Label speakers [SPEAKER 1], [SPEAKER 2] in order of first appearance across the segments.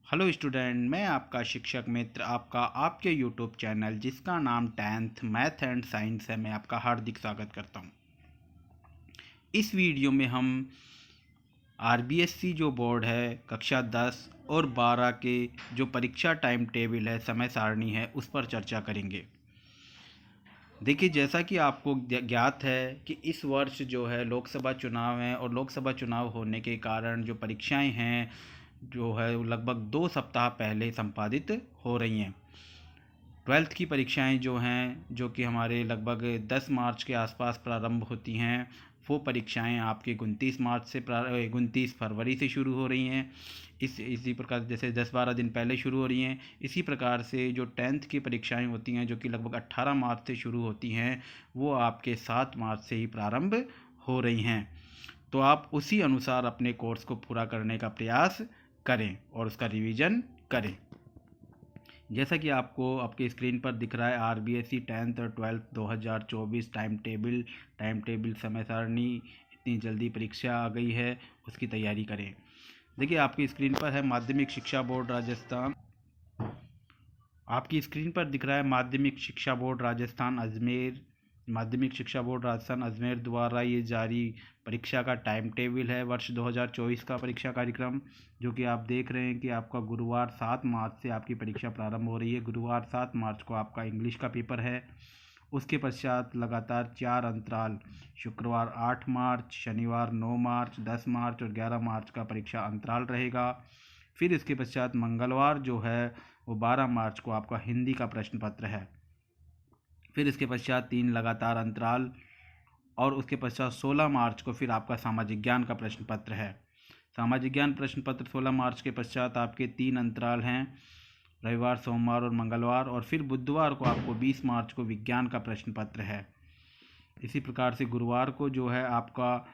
[SPEAKER 1] Hello student, मैं आपका शिक्षक मित्र आपका आपके यूट्यूब चैनल जिसका नाम 10th मैथ एंड साइंस है, मैं आपका हार्दिक स्वागत करता हूं। इस वीडियो में हम आरबीएससी जो बोर्ड है कक्षा 10 और 12 के जो परीक्षा टाइम टेबल है, समय सारणी है, उस पर चर्चा करेंगे। देखिए, जैसा कि आपको ज्ञात है कि इस वर्ष जो है लोकसभा चुनाव है और लोकसभा चुनाव होने के कारण जो परीक्षाएं हैं जो है लगभग 2 सप्ताह पहले संपादित हो रही हैं। 12th की परीक्षाएं जो हैं, जो कि हमारे लगभग 10 मार्च के आसपास प्रारंभ होती हैं, वो परीक्षाएं आपके 29 फरवरी से शुरू हो रही हैं। इसी प्रकार जैसे 10-12 दिन पहले शुरू हो रही हैं, इसी प्रकार से जो 10th की परीक्षाएं होती हैं जो कि लगभग 18 मार्च से शुरू होती हैं, वो आपके 7 मार्च से ही प्रारंभ हो रही हैं। तो आप उसी अनुसार अपने कोर्स को पूरा करने का प्रयास करें और उसका रिवीजन करें। जैसा कि आपको आपके स्क्रीन पर दिख रहा है, आरबीएससी 10th और 12th 2024 टाइम टेबल समय सारणी। इतनी जल्दी परीक्षा आ गई है, उसकी तैयारी करें। देखिए, आपकी स्क्रीन पर है माध्यमिक शिक्षा बोर्ड राजस्थान। आपकी स्क्रीन पर दिख रहा है माध्यमिक शिक्षा बोर्ड राजस्थान अजमेर। माध्यमिक शिक्षा बोर्ड राजस्थान अजमेर द्वारा ये जारी परीक्षा का टाइम टेबल है वर्ष 2024 का परीक्षा कार्यक्रम, जो कि आप देख रहे हैं कि आपका गुरुवार 7 मार्च से आपकी परीक्षा प्रारंभ हो रही है। गुरुवार 7 मार्च को आपका इंग्लिश का पेपर है। उसके पश्चात लगातार 4 अंतराल, शुक्रवार 8 मार्च, शनिवार 9 मार्च, 10 मार्च और 11 मार्च का परीक्षा अंतराल रहेगा। फिर इसके पश्चात मंगलवार जो है वो 12 मार्च को आपका हिंदी का प्रश्न पत्र है। फिर इसके पश्चात 3 लगातार अंतराल और उसके पश्चात 16 मार्च को फिर आपका सामाजिक ज्ञान का प्रश्न पत्र है। सामाजिक ज्ञान प्रश्न पत्र 16 मार्च के पश्चात आपके 3 अंतराल हैं, रविवार, सोमवार और मंगलवार, और फिर बुधवार को आपको 20 मार्च को विज्ञान का प्रश्न पत्र है। इसी प्रकार से गुरुवार को जो है आपका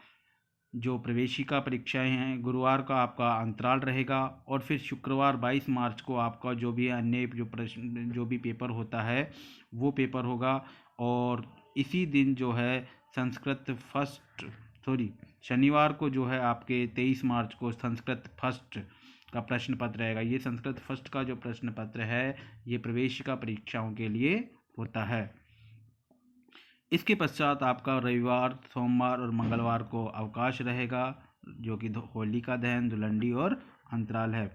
[SPEAKER 1] जो प्रवेशिका परीक्षाएं हैं, गुरुवार का आपका अंतराल रहेगा, और फिर शुक्रवार 22 मार्च को आपका जो भी अन्य जो भी पेपर होता है वो पेपर होगा। और इसी दिन जो है संस्कृत फर्स्ट शनिवार को जो है आपके 23 मार्च को संस्कृत फर्स्ट का प्रश्न पत्र रहेगा। ये संस्कृत फर्स्ट का जो प्रश्न पत्र है ये प्रवेशिका परीक्षाओं के लिए होता है। इसके पश्चात आपका रविवार, सोमवार और मंगलवार को अवकाश रहेगा, जो कि होलिका दहन, धुलंडी और अंतराल है।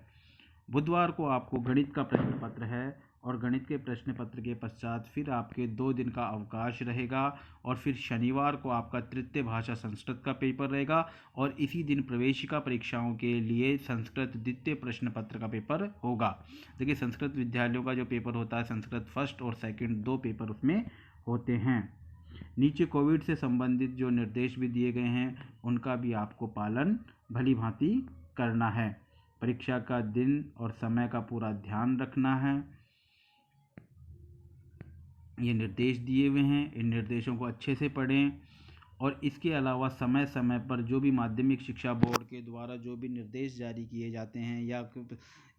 [SPEAKER 1] बुधवार को आपको गणित का प्रश्न पत्र है और गणित के प्रश्न पत्र के पश्चात फिर आपके 2 दिन का अवकाश रहेगा, और फिर शनिवार को आपका तृतीय भाषा संस्कृत का पेपर रहेगा, और इसी दिन प्रवेशिका परीक्षाओं के लिए संस्कृत द्वितीय प्रश्न पत्र का पेपर होगा। देखिए, संस्कृत विद्यालयों का जो पेपर होता है, संस्कृत फर्स्ट और सेकंड 2 पेपर उसमें होते हैं। नीचे कोविड से संबंधित जो निर्देश भी दिए गए हैं उनका भी आपको पालन भली भांति करना है। परीक्षा का दिन और समय का पूरा ध्यान रखना है। ये निर्देश दिए हुए हैं, इन निर्देशों को अच्छे से पढ़ें। और इसके अलावा समय समय पर जो भी माध्यमिक शिक्षा बोर्ड के द्वारा जो भी निर्देश जारी किए जाते हैं, या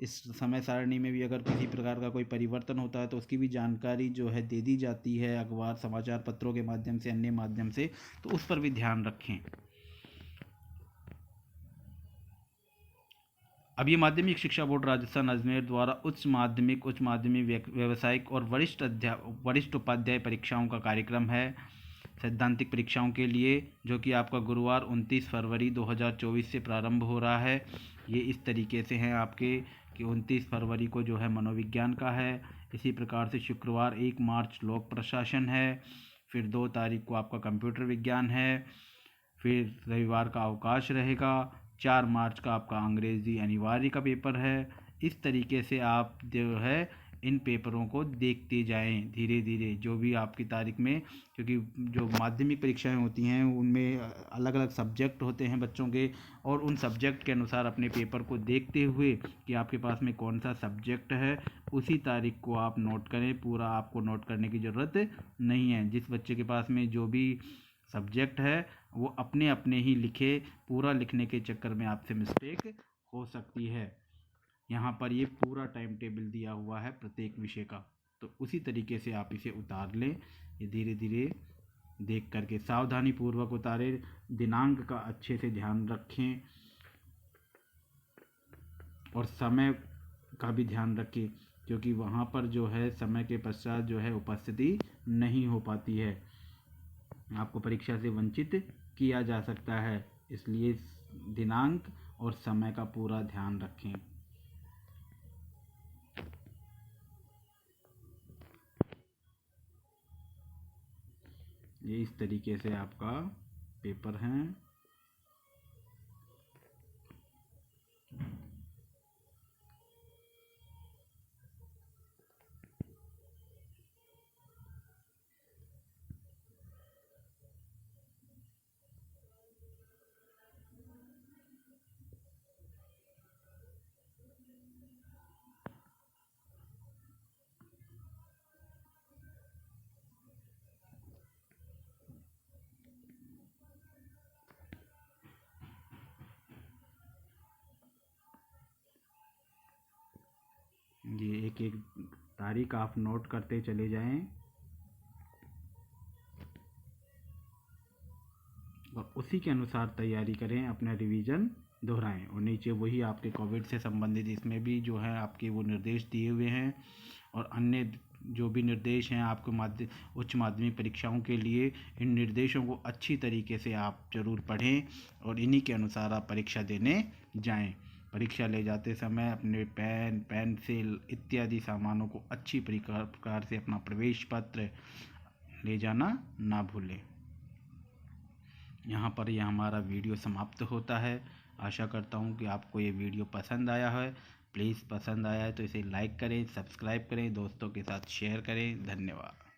[SPEAKER 1] इस समय सारणी में भी अगर किसी प्रकार का कोई परिवर्तन होता है तो उसकी भी जानकारी जो है दे दी जाती है अखबार, समाचार पत्रों के माध्यम से, अन्य माध्यम से, तो उस पर भी ध्यान रखें। अब ये माध्यमिक शिक्षा बोर्ड राजस्थान अजमेर द्वारा उच्च माध्यमिक व्यावसायिक और वरिष्ठ उपाध्याय परीक्षाओं का कार्यक्रम है सैद्धांतिक परीक्षाओं के लिए, जो कि आपका गुरुवार 29 फरवरी 2024 से प्रारंभ हो रहा है। ये इस तरीके से हैं आपके कि 29 फरवरी को जो है मनोविज्ञान का है। इसी प्रकार से शुक्रवार 1 मार्च लोक प्रशासन है। फिर 2 तारीख को आपका कंप्यूटर विज्ञान है। फिर रविवार का अवकाश रहेगा। 4 मार्च का आपका अंग्रेज़ी अनिवार्य का पेपर है। इस तरीके से आप जो है इन पेपरों को देखते जाएं धीरे धीरे, जो भी आपकी तारीख में, क्योंकि जो माध्यमिक परीक्षाएं होती हैं उनमें अलग अलग सब्जेक्ट होते हैं बच्चों के, और उन सब्जेक्ट के अनुसार अपने पेपर को देखते हुए कि आपके पास में कौन सा सब्जेक्ट है उसी तारीख को आप नोट करें। पूरा आपको नोट करने की ज़रूरत नहीं है। जिस बच्चे के पास में जो भी सब्जेक्ट है वो अपने अपने ही लिखे। पूरा लिखने के चक्कर में आपसे मिस्टेक हो सकती है। यहाँ पर ये पूरा टाइम टेबल दिया हुआ है प्रत्येक विषय का, तो उसी तरीके से आप इसे उतार लें। ये धीरे धीरे देख करके सावधानी पूर्वक उतारें, दिनांक का अच्छे से ध्यान रखें और समय का भी ध्यान रखें, क्योंकि वहाँ पर जो है समय के पश्चात जो है उपस्थिति नहीं हो पाती है, आपको परीक्षा से वंचित किया जा सकता है। इसलिए दिनांक और समय का पूरा ध्यान रखें। ये इस तरीके से आपका पेपर है। ये एक एक तारीख आप नोट करते चले जाएं और उसी के अनुसार तैयारी करें, अपना रिवीजन दोहराएं। और नीचे वही आपके कोविड से संबंधित इसमें भी जो है आपके वो निर्देश दिए हुए हैं, और अन्य जो भी निर्देश हैं आपको उच्च माध्यमिक परीक्षाओं के लिए, इन निर्देशों को अच्छी तरीके से आप ज़रूर पढ़ें और इन्हीं के अनुसार आप परीक्षा देने जाएं। परीक्षा ले जाते समय अपने पेन, पेंसिल इत्यादि सामानों को अच्छी प्रकार से, अपना प्रवेश पत्र ले जाना ना भूलें। यहाँ पर यह हमारा वीडियो समाप्त होता है। आशा करता हूँ कि आपको ये वीडियो पसंद आया है। प्लीज़ पसंद आया है तो इसे लाइक करें, सब्सक्राइब करें, दोस्तों के साथ शेयर करें। धन्यवाद।